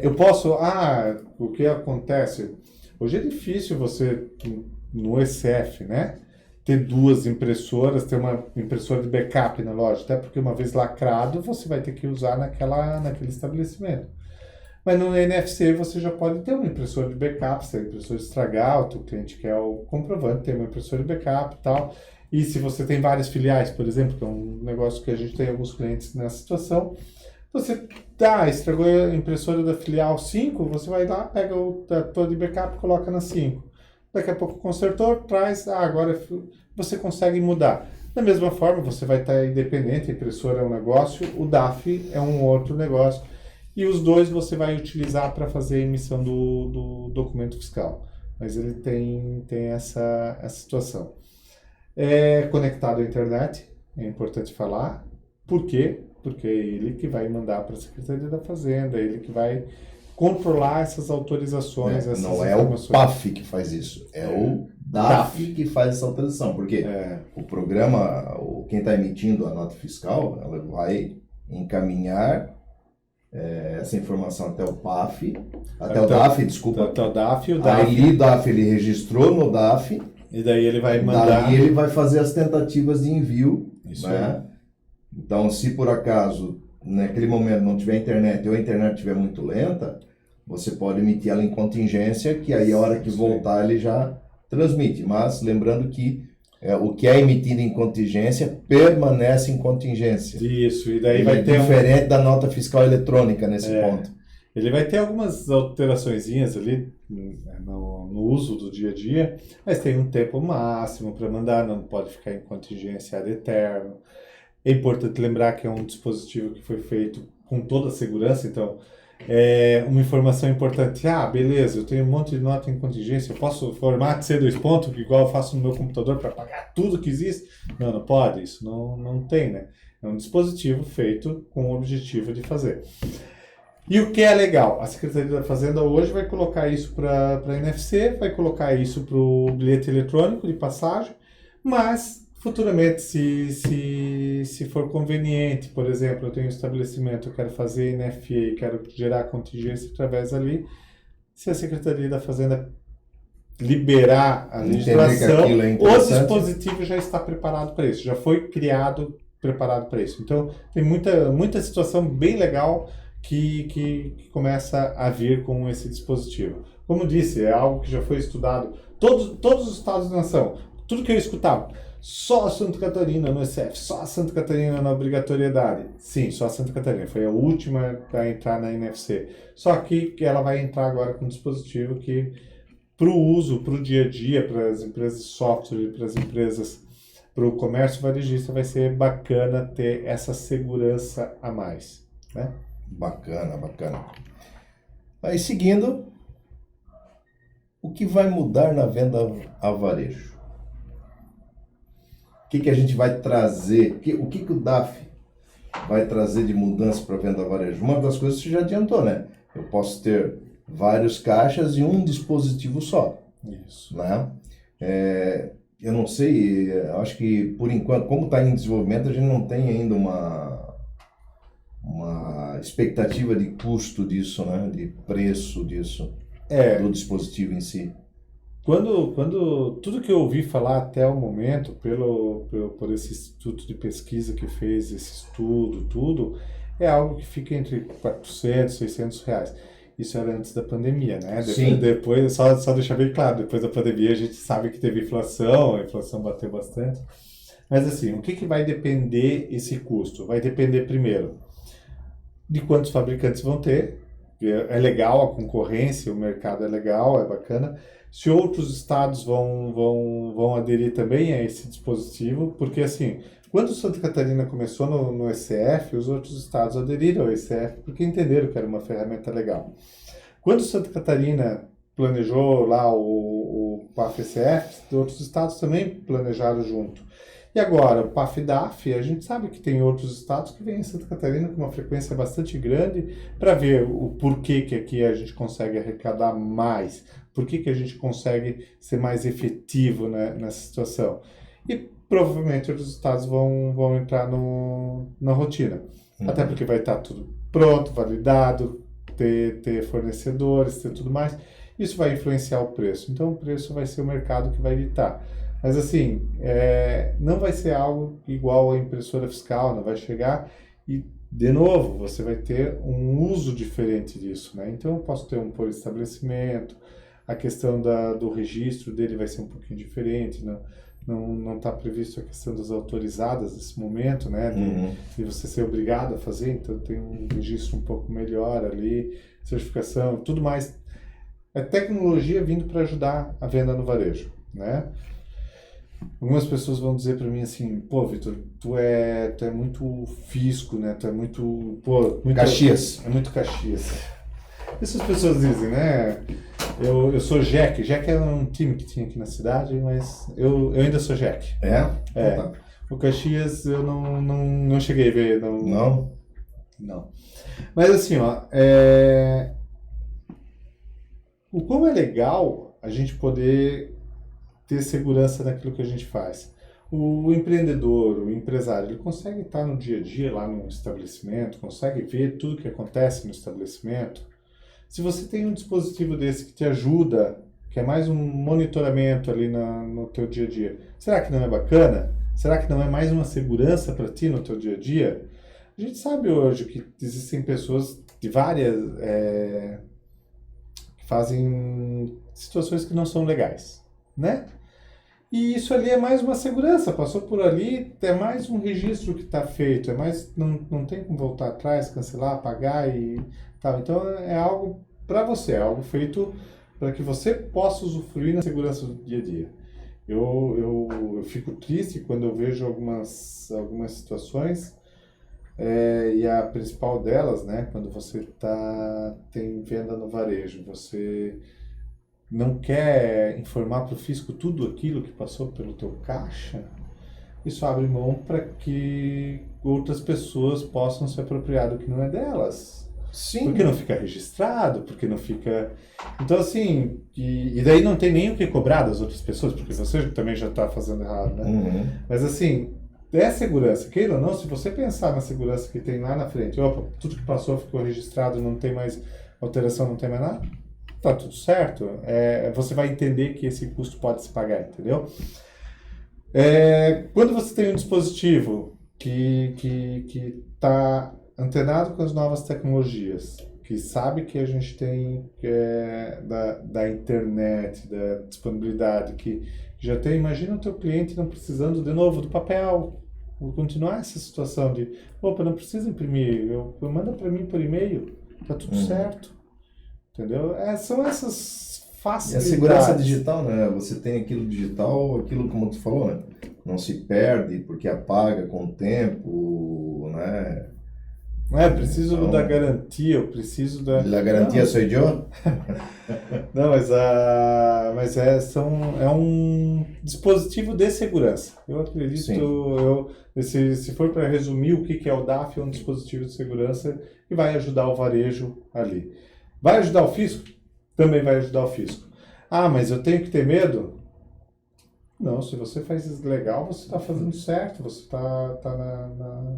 eu posso... o que acontece? Hoje é difícil você... no ECF, né? Ter duas impressoras, ter uma impressora de backup na loja, até porque uma vez lacrado, você vai ter que usar naquele estabelecimento. Mas no NFC você já pode ter uma impressora de backup, se a impressora estragar, o teu cliente quer o comprovante, tem uma impressora de backup e tal. E se você tem várias filiais, por exemplo, que é um negócio que a gente tem alguns clientes nessa situação, você estragou a impressora da filial 5, você vai lá, pega a tua de backup e coloca na 5. Daqui a pouco o consertor traz, agora você consegue mudar. Da mesma forma, você vai estar independente, a impressora é um negócio, o DAF é um outro negócio, e os dois você vai utilizar para fazer a emissão do documento fiscal. Mas ele tem essa situação. É conectado à internet, é importante falar. Por quê? Porque é ele que vai mandar para a Secretaria da Fazenda, é ele que vai controlar essas autorizações. Não é o PAF que faz isso, é o DAF que faz essa autorização, porque o programa, quem está emitindo a nota fiscal, ela vai encaminhar essa informação até o PAF, até o DAF, desculpa. Até o DAF, e o DAF. Aí o DAF ele registrou no DAF, e daí ele vai mandar. Daí ele vai fazer as tentativas de envio. Isso né? Então, se por acaso naquele momento não tiver internet ou a internet estiver muito lenta, você pode emitir ela em contingência, que aí a hora que voltar ele já transmite. Mas lembrando que o que é emitido em contingência permanece em contingência. Isso, e daí ele vai ter diferente da nota fiscal eletrônica nesse ponto. Ele vai ter algumas alteraçõezinhas ali no uso do dia a dia, mas tem um tempo máximo para mandar, não pode ficar em contingência ad eterno. É importante lembrar que é um dispositivo que foi feito com toda a segurança, então uma informação importante. Beleza, eu tenho um monte de nota em contingência, eu posso formato C2 ponto, igual eu faço no meu computador para pagar tudo que existe? Não pode, isso não tem, né? É um dispositivo feito com o objetivo de fazer. E o que é legal? A Secretaria da Fazenda hoje vai colocar isso para NFC, vai colocar isso para o bilhete eletrônico de passagem, mas futuramente, se for conveniente, por exemplo, eu tenho um estabelecimento, eu quero fazer NFA, quero gerar contingência através ali, se a Secretaria da Fazenda liberar a legislação, o dispositivo já está preparado para isso, já foi criado, preparado para isso. Então, tem muita situação bem legal que começa a vir com esse dispositivo. Como disse, é algo que já foi estudado, todos os estados da nação, tudo que eu escutava, só a Santa Catarina no ECF, só a Santa Catarina na obrigatoriedade. Sim, só a Santa Catarina, foi a última a entrar na NFC. Só que ela vai entrar agora com um dispositivo que, para o uso, para o dia a dia, para as empresas de software, para as empresas, para o comércio varejista, vai ser bacana ter essa segurança a mais, né? Bacana. Aí, seguindo, o que vai mudar na venda a varejo? O que a gente vai trazer? O que o DAF vai trazer de mudança para a venda a varejo? Uma das coisas você já adiantou, né? Eu posso ter vários caixas e um dispositivo só, Isso. né? Eu não sei, eu acho que por enquanto, como está em desenvolvimento, a gente não tem ainda uma expectativa de custo disso, né? De preço disso, do dispositivo em si. Quando tudo que eu ouvi falar até o momento, por esse instituto de pesquisa que fez esse estudo, tudo, é algo que fica entre 400, 600 reais. Isso era antes da pandemia, né? Sim. Depois só deixar bem claro, depois da pandemia a gente sabe que teve inflação, a inflação bateu bastante. Mas assim, o que vai depender esse custo? Vai depender primeiro de quantos fabricantes vão ter. É legal a concorrência, o mercado é legal, é bacana. Se outros estados vão aderir também a esse dispositivo, porque assim, quando Santa Catarina começou no ECF, os outros estados aderiram ao ECF porque entenderam que era uma ferramenta legal. Quando Santa Catarina planejou lá o PAF-ECF, outros estados também planejaram junto. E agora, o PAF-DAF, a gente sabe que tem outros estados que vêm em Santa Catarina com uma frequência bastante grande para ver o porquê que aqui a gente consegue arrecadar mais, por que a gente consegue ser mais efetivo, né, nessa situação. E provavelmente outros estados vão entrar na rotina. Até porque vai estar tudo pronto, validado, ter fornecedores, ter tudo mais. Isso vai influenciar o preço. Então o preço vai ser o mercado que vai ditar. Mas assim, não vai ser algo igual à impressora fiscal, não vai chegar e, de novo, você vai ter um uso diferente disso, né? Então eu posso ter um por estabelecimento, a questão do registro dele vai ser um pouquinho diferente, não está previsto a questão das autorizadas nesse momento, né? De você ser obrigado a fazer, então tem um registro um pouco melhor ali, certificação, tudo mais. É tecnologia vindo para ajudar a venda no varejo, né? Algumas pessoas vão dizer para mim assim, pô, Vitor, tu é muito fisco, né? Tu é muito Caxias. É muito Caxias. Isso as pessoas dizem, né? Eu sou Jack. Jack é um time que tinha aqui na cidade, mas eu ainda sou Jack. É? Tá. O Caxias eu não cheguei a ver. Não? Não. Mas assim, ó, o como é legal a gente poder ter segurança naquilo que a gente faz. O empreendedor, o empresário, ele consegue estar no dia a dia lá no estabelecimento, consegue ver tudo que acontece no estabelecimento. Se você tem um dispositivo desse que te ajuda, que é mais um monitoramento ali no teu dia a dia, será que não é bacana? Será que não é mais uma segurança para ti no teu dia a dia? A gente sabe hoje que existem pessoas de várias que fazem situações que não são legais, né? E isso ali é mais uma segurança, passou por ali, é mais um registro que está feito, não tem como voltar atrás, cancelar, apagar e tal. Então é algo para você, é algo feito para que você possa usufruir na segurança do dia a dia. Eu fico triste quando eu vejo algumas situações, e a principal delas, né, quando você tem venda no varejo, você não quer informar para o fisco tudo aquilo que passou pelo teu caixa, isso abre mão para que outras pessoas possam se apropriar do que não é delas. Sim. Porque não fica registrado, porque não fica... Então, assim, e daí não tem nem o que cobrar das outras pessoas, porque você também já está fazendo errado, né? Mas, assim, é segurança. Queira ou não, se você pensar na segurança que tem lá na frente, opa, tudo que passou ficou registrado, não tem mais alteração, não tem mais nada, tá tudo certo. Você vai entender que esse custo pode se pagar, entendeu? Quando você tem um dispositivo que está antenado com as novas tecnologias, que sabe que a gente tem da internet, da disponibilidade, que já tem, imagina o teu cliente não precisando de novo do papel, vou continuar essa situação de, opa, não precisa imprimir, manda para mim por e-mail, tá tudo certo, entendeu? São essas facilidades. E a segurança digital, né? Você tem aquilo digital, aquilo como tu falou, né? Não se perde porque apaga com o tempo, né? Preciso da garantia, eu preciso da... La garantia sou eu? Não, mas é um dispositivo de segurança. Eu acredito, se for para resumir o que é o DAF, é um dispositivo de segurança que vai ajudar o varejo ali. Vai ajudar o fisco? também vai ajudar o fisco. Ah, mas eu tenho que ter medo? Não, se você faz isso legal, você está fazendo certo, você está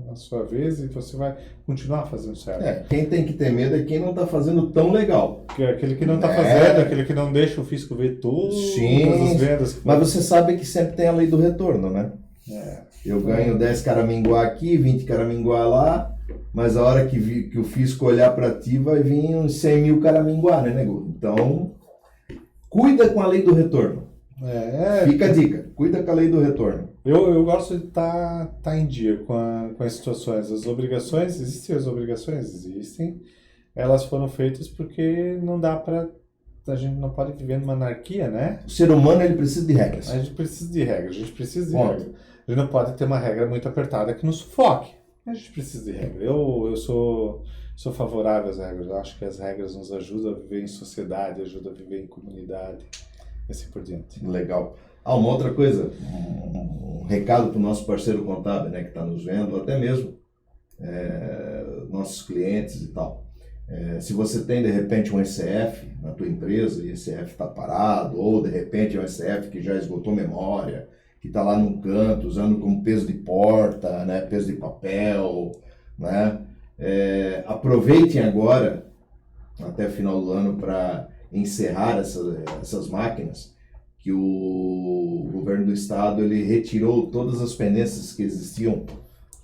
na sua vez e você vai continuar fazendo certo. Quem tem que ter medo é quem não está fazendo tão legal. Aquele que não está fazendo, aquele que não deixa o fisco ver todas as vendas. Mas você sabe que sempre tem a lei do retorno, né? Eu ganho 10 caraminguá aqui, 20 caraminguá lá, mas a hora que o fisco olhar para ti vai vir uns 100 mil caraminguá, né, nego? Então, cuida com a lei do retorno. Fica a dica, cuida com a lei do retorno. Eu gosto de estar em dia com as situações. As obrigações, existem as obrigações? Existem. Elas foram feitas porque não dá para... A gente não pode viver numa anarquia, né? O ser humano, ele precisa de regras. A gente precisa de regras, A gente não pode ter uma regra muito apertada que nos sufoque. A gente precisa de regra. Eu sou favorável às regras. Eu acho que as regras nos ajudam a viver em sociedade, ajudam a viver em comunidade. E assim por diante. Legal. Uma outra coisa, um recado para o nosso parceiro contábil, né, que está nos vendo, até mesmo nossos clientes e tal. Se você tem, de repente, um ECF na tua empresa e esse ECF está parado, ou, de repente, é um ECF que já esgotou memória, que está lá num canto, usando como peso de porta, né, peso de papel, né? Aproveitem agora, até o final do ano, para encerrar essas máquinas, que o governo do estado ele retirou todas as pendências que existiam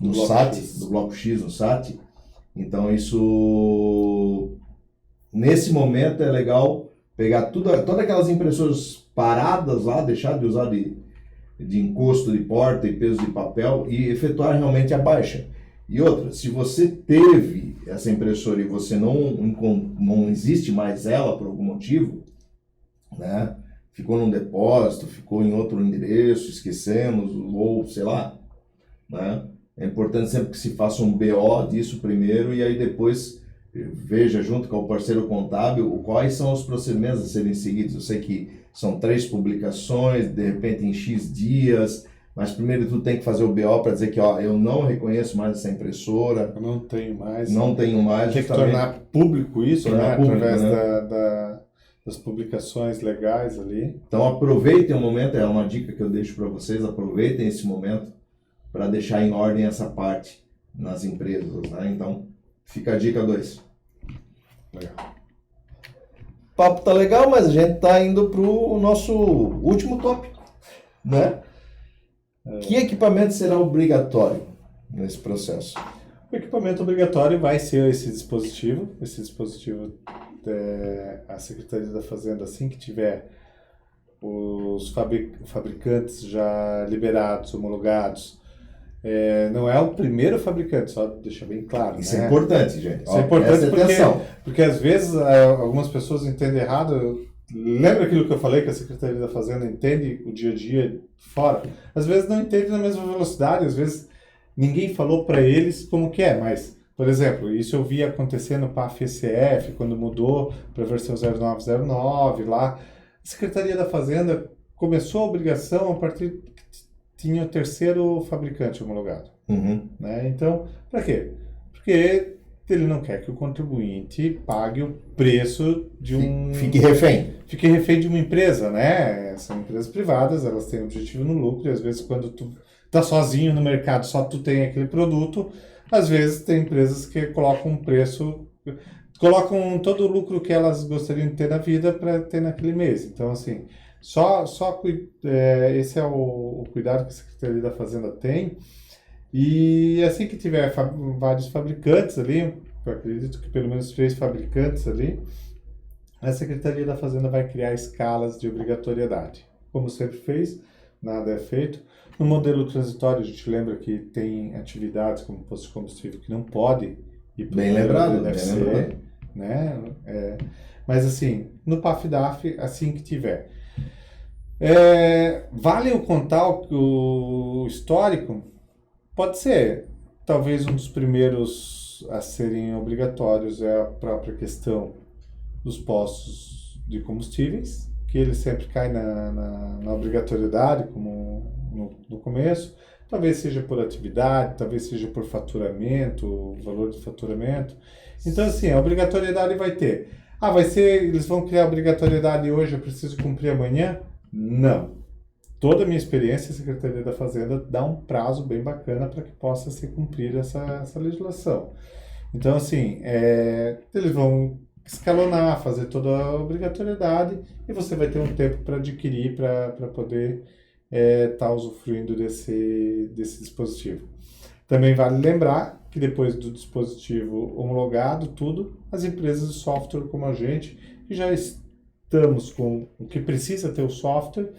no SAT, do Bloco X no SAT. Então isso, nesse momento é legal pegar todas aquelas impressoras paradas lá, deixar de usar de encosto de porta e peso de papel e efetuar realmente a baixa. E outra, se você teve essa impressora e você não existe mais ela por algum motivo, né? Ficou num depósito, ficou em outro endereço, esquecemos, ou sei lá, né? É importante sempre que se faça um BO disso primeiro e aí depois veja junto com o parceiro contábil quais são os procedimentos a serem seguidos. Eu sei que são 3 publicações, de repente em X dias, mas primeiro tu tem que fazer o BO para dizer que eu não reconheço mais essa impressora. Eu não tenho mais. Não tenho mais. Tem que tornar público isso, tornar público, através né? das publicações legais ali. Então aproveitem o momento, é uma dica que eu deixo para vocês, aproveitem esse momento para deixar em ordem essa parte nas empresas, né? Então, fica a dica 2. Legal. O papo tá legal, mas a gente tá indo pro nosso último tópico, né? Que equipamento será obrigatório nesse processo? O equipamento obrigatório vai ser esse dispositivo. Esse dispositivo, a Secretaria da Fazenda, assim que tiver os fabricantes já liberados, homologados, não é o primeiro fabricante, só deixa bem claro. Isso né? É importante, gente. Isso é importante porque às vezes algumas pessoas entendem errado. Lembra aquilo que eu falei, que a Secretaria da Fazenda entende o dia a dia fora? Às vezes não entende na mesma velocidade, às vezes ninguém falou para eles como que é, mas, por exemplo, isso eu vi acontecer no PAF-ECF, quando mudou para a versão 0909 lá. A Secretaria da Fazenda começou a obrigação a partir que tinha o 3º fabricante homologado. Uhum. Né? Então, para quê? Porque ele não quer que o contribuinte pague o preço de Fique refém. Fique refém de uma empresa, né? São empresas privadas, elas têm objetivo no lucro, e às vezes quando tu tá sozinho no mercado, só tu tem aquele produto, às vezes tem empresas que colocam um preço, colocam todo o lucro que elas gostariam de ter na vida para ter naquele mês. Então, assim, esse é o cuidado que a Secretaria da Fazenda tem. E assim que tiver vários fabricantes ali, eu acredito que pelo menos 3 fabricantes ali, a Secretaria da Fazenda vai criar escalas de obrigatoriedade. Como sempre fez, nada é feito. No modelo transitório, a gente lembra que tem atividades como posto de combustível que não pode ir para o Bem lembrado, né? Mas assim, no PAF-DAF, assim que tiver. Vale eu contar o histórico? Pode ser. Talvez um dos primeiros a serem obrigatórios é a própria questão dos postos de combustíveis, que ele sempre cai na obrigatoriedade, como no começo. Talvez seja por atividade, talvez seja por faturamento, valor de faturamento. Então, assim, a obrigatoriedade vai ter. Eles vão criar obrigatoriedade hoje, eu preciso cumprir amanhã? Não. Toda a minha experiência, a Secretaria da Fazenda dá um prazo bem bacana para que possa se cumprir essa legislação. Então, assim, eles vão escalonar, fazer toda a obrigatoriedade e você vai ter um tempo para adquirir, para poder estar usufruindo desse dispositivo. Também vale lembrar que depois do dispositivo homologado, tudo, as empresas de software como a gente, que já estamos com o que precisa ter o software,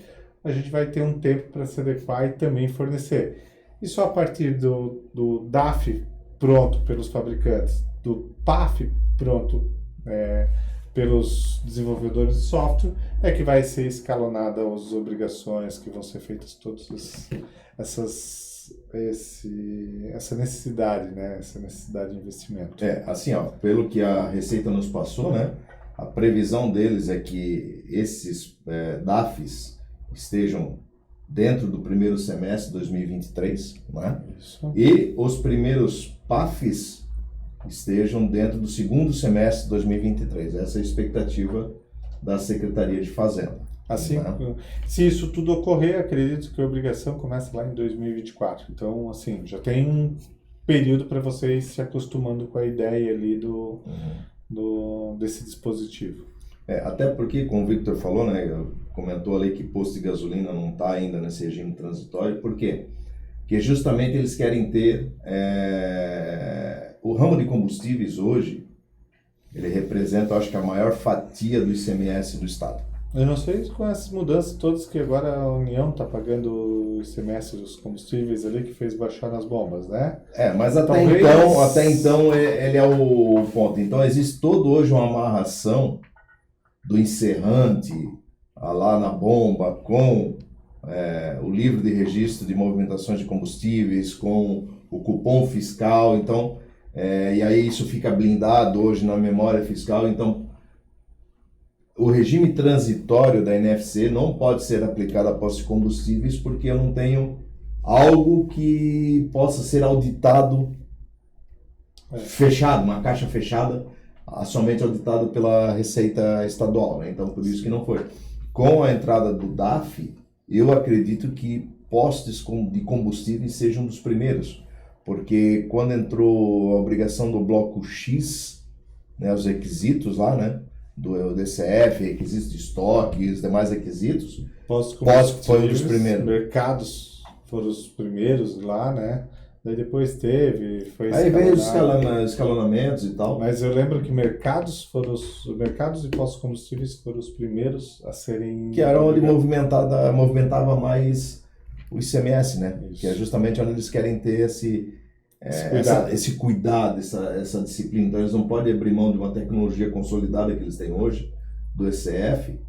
a gente vai ter um tempo para se adequar e também fornecer. E só a partir do DAF pronto pelos fabricantes, do PAF pronto pelos desenvolvedores de software, é que vai ser escalonada as obrigações que vão ser feitas todas essa necessidade, né? Essa necessidade de investimento. Assim, ó, pelo que a Receita nos passou, né? A previsão deles é que esses DAFs estejam dentro do primeiro semestre de 2023, né? Isso. E os primeiros PAFs estejam dentro do segundo semestre de 2023. Essa é a expectativa da Secretaria de Fazenda. Assim, né? Se isso tudo ocorrer, acredito que a obrigação começa lá em 2024. Então, assim, já tem um período para vocês se acostumando com a ideia ali desse dispositivo. Até porque, como o Victor falou, né, comentou ali que posto de gasolina não está ainda nesse regime transitório. Por quê? Porque justamente eles querem ter... O ramo de combustíveis hoje, ele representa, acho que, a maior fatia do ICMS do Estado. Eu não sei com essas mudanças todas que agora a União está pagando o ICMS dos combustíveis ali, que fez baixar nas bombas, né? Mas até então ele é o ponto. Então existe todo hoje uma amarração do encerrante lá na bomba com o livro de registro de movimentações de combustíveis, com o cupom fiscal. Então, e aí isso fica blindado hoje na memória fiscal. Então, o regime transitório da NFC não pode ser aplicado a postos de combustíveis porque eu não tenho algo que possa ser auditado fechado, uma caixa fechada, somente auditado pela Receita Estadual, né? Então, por isso que não foi. Com a entrada do DAF, eu acredito que postos de combustíveis sejam dos primeiros, porque quando entrou a obrigação do bloco X, né, os requisitos lá, né, do DCF, requisitos de estoque e os demais requisitos, foi um dos primeiros. Mercados foram os primeiros lá, né? Daí depois Aí veio os escalonamentos e tal. Mas eu lembro que mercados e postos combustíveis foram os primeiros a serem... Que era onde movimentava mais o ICMS, né? Isso. Que é justamente onde eles querem ter esse cuidado, essa disciplina. Então eles não podem abrir mão de uma tecnologia consolidada que eles têm hoje, do ECF,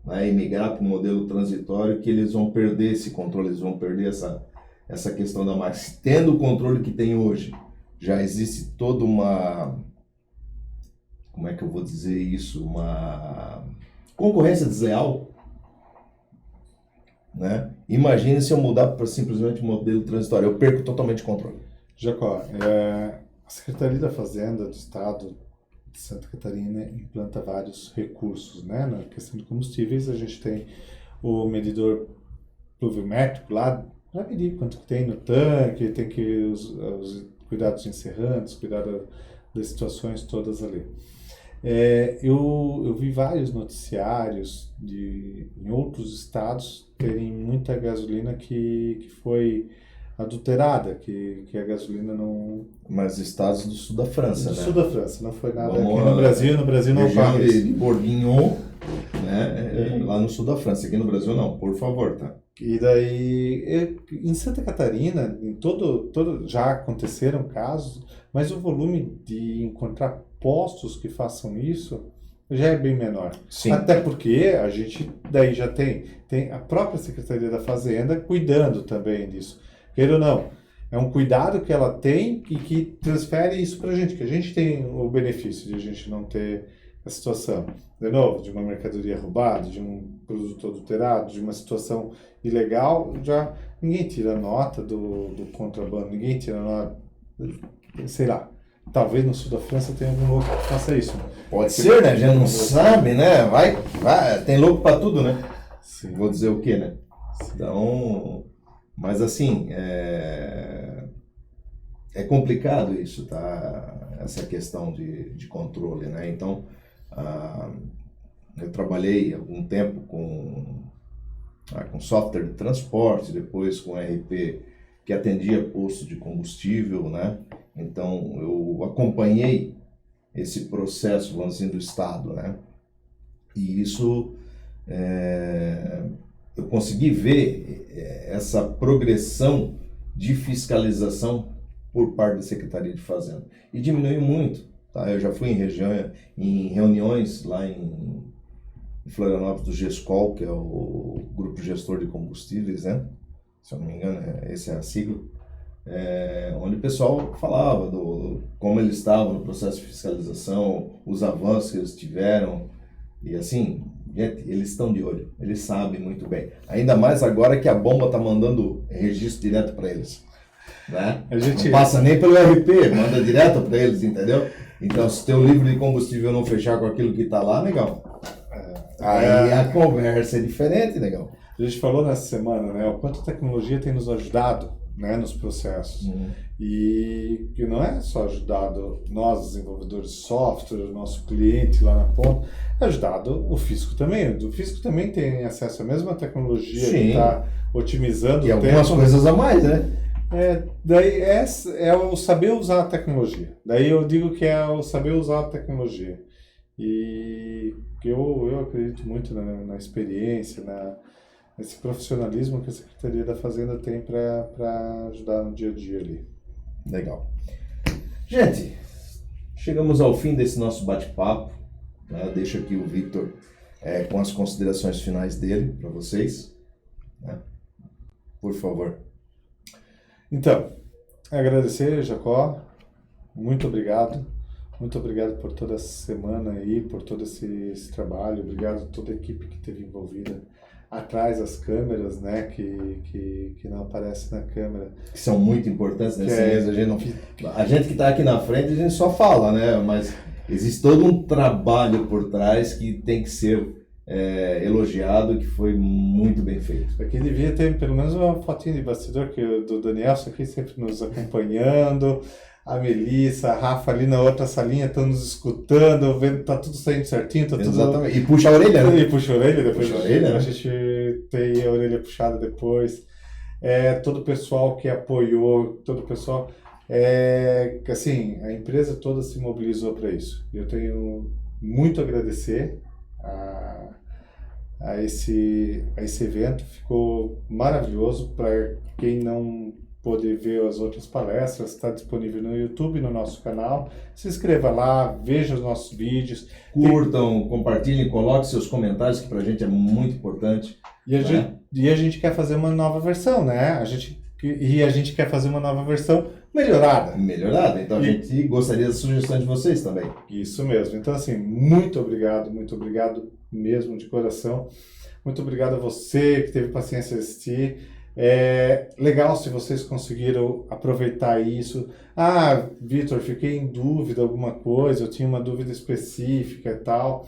né, e migrar para um modelo transitório, que eles vão perder esse controle, eles vão perder essa questão da marca. Tendo o controle que tem hoje, já existe toda uma... Como é que eu vou dizer isso? Uma concorrência desleal, né? Imagine se eu mudar para simplesmente um modelo transitório, eu perco totalmente o controle. Jacó, a Secretaria da Fazenda do Estado de Santa Catarina implanta vários recursos, né? Na questão de combustíveis, a gente tem o medidor pluviométrico lá, para medir quanto que tem no tanque, tem que os cuidados encerrantes, cuidar das situações todas ali. Eu vi vários noticiários em outros estados terem muita gasolina que foi adulterada, que a gasolina não... Mas estados do sul da França, do né? sul da França, não foi nada aqui no Brasil não faz. Região de Bourguignon, né? Lá no sul da França, aqui no Brasil não, por favor, tá? E daí, em Santa Catarina, já aconteceram casos, mas o volume de encontrar postos que façam isso já é bem menor. Sim. Até porque a gente daí já tem a própria Secretaria da Fazenda cuidando também disso. Queira ou não, é um cuidado que ela tem e que transfere isso para a gente, que a gente tem o benefício de a gente não ter a situação, de novo, de uma mercadoria roubada, de um produto adulterado, de uma situação ilegal, já ninguém tira nota do contrabando, ninguém tira nota, sei lá, talvez no sul da França tenha algum louco que faça isso. Pode ser, né? A gente não sabe, né? Vai, tem louco para tudo, né? Sim. Vou dizer o quê, né? Sim. Então, mas assim, é complicado isso, tá? Essa questão de controle, né? Então, eu trabalhei algum tempo com software de transporte, depois com RP que atendia posto de combustível, né? Então, eu acompanhei esse processo, vamos dizer, do Estado, né? E isso, eu consegui ver essa progressão de fiscalização por parte da Secretaria de Fazenda. E diminuiu muito, tá? Eu já fui em reuniões lá em Florianópolis do GESCOL, que é o Grupo Gestor de Combustíveis, né? Se eu não me engano, essa é a sigla. Onde o pessoal falava como eles estavam no processo de fiscalização, os avanços que eles tiveram, e assim, gente, eles estão de olho, eles sabem muito bem. Ainda mais agora que a bomba está mandando registro direto para eles, né? Não passa nem pelo RP, manda direto para eles, entendeu? Então, se teu livro de combustível não fechar com aquilo que está lá, legal. Aí a conversa é diferente, legal. A gente falou nessa semana, né, o quanto a tecnologia tem nos ajudado, né, nos processos. E que não é só ajudado nós, desenvolvedores de software, o nosso cliente lá na ponta, é ajudado o fisco também. O fisco também tem acesso à mesma tecnologia. Sim. Que está otimizando e o tempo. E algumas coisas a mais, né? Daí é o saber usar a tecnologia. Daí eu digo que é o saber usar a tecnologia. E eu acredito muito na experiência, nesse profissionalismo que a Secretaria da Fazenda tem para ajudar no dia a dia ali. Legal. Gente, chegamos ao fim desse nosso bate-papo, né? Deixo aqui o Victor com as considerações finais dele para vocês, né? Por favor. Então, agradecer, Jacó, muito obrigado. Muito obrigado por toda essa semana aí, por todo esse trabalho. Obrigado a toda a equipe que esteve envolvida atrás das câmeras, né, que não aparece na câmera. Que são muito importantes nesse mês. A gente que está aqui na frente, a gente só fala, né, mas existe todo um trabalho por trás que tem que ser elogiado, que foi muito bem feito. Aqui devia ter pelo menos uma fotinha de bastidor do Danielson aqui sempre nos acompanhando. A Melissa, a Rafa ali na outra salinha estão nos escutando, vendo que tá tudo saindo certinho, tá tudo... Exatamente. E puxa a orelha, né? E puxa a orelha depois. Puxa a orelha, né? A gente tem a orelha puxada depois. Todo o pessoal que apoiou, todo o pessoal... assim, a empresa toda se mobilizou para isso. Eu tenho muito a agradecer a esse evento. Ficou maravilhoso. Para quem não pôde ver as outras palestras, está disponível no YouTube, no nosso canal. Se inscreva lá, veja os nossos vídeos. Curtam, compartilhem, coloquem seus comentários, que para a gente é muito importante. E a gente quer fazer uma nova versão, né? A gente quer fazer uma nova versão melhorada. Melhorada, então a gente gostaria das sugestões de vocês também. Isso mesmo. Então, assim, muito obrigado mesmo, de coração. Muito obrigado a você que teve paciência de assistir. Legal se vocês conseguiram aproveitar isso. Vitor, fiquei em dúvida alguma coisa, eu tinha uma dúvida específica e tal.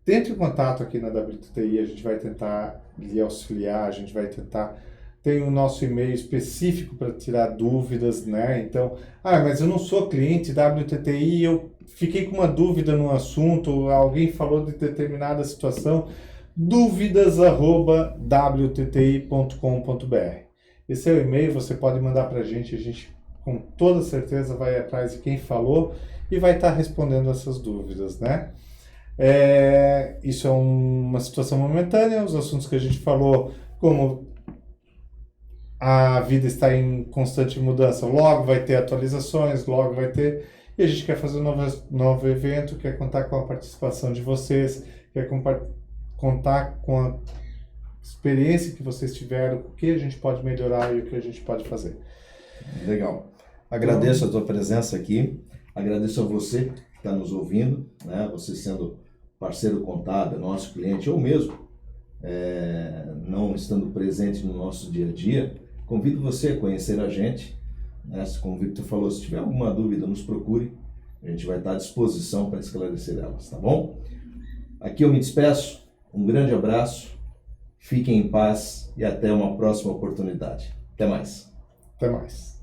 Entre em contato aqui na WTTI, a gente vai tentar lhe auxiliar, a gente vai tentar... Tem o nosso e-mail específico para tirar dúvidas, né? Então, mas eu não sou cliente WTTI, eu fiquei com uma dúvida no assunto, alguém falou de determinada situação, dúvidas@wtti.com.br. Esse é o e-mail, você pode mandar para a gente com toda certeza vai atrás de quem falou e vai estar respondendo essas dúvidas, né? Isso é uma situação momentânea, os assuntos que a gente falou, como a vida está em constante mudança, logo vai ter atualizações, logo vai ter, e a gente quer fazer um novo evento, quer contar com a participação de vocês, quer contar com a experiência que vocês tiveram, o que a gente pode melhorar e o que a gente pode fazer. Legal. Agradeço a tua presença aqui, agradeço a você que está nos ouvindo, né? Você sendo parceiro contábil, nosso cliente, ou mesmo não estando presente no nosso dia a dia, convido você a conhecer a gente, né? Como o Victor falou, se tiver alguma dúvida, nos procure. A gente vai estar à disposição para esclarecer elas, tá bom? Aqui eu me despeço. Um grande abraço. Fiquem em paz e até uma próxima oportunidade. Até mais. Até mais.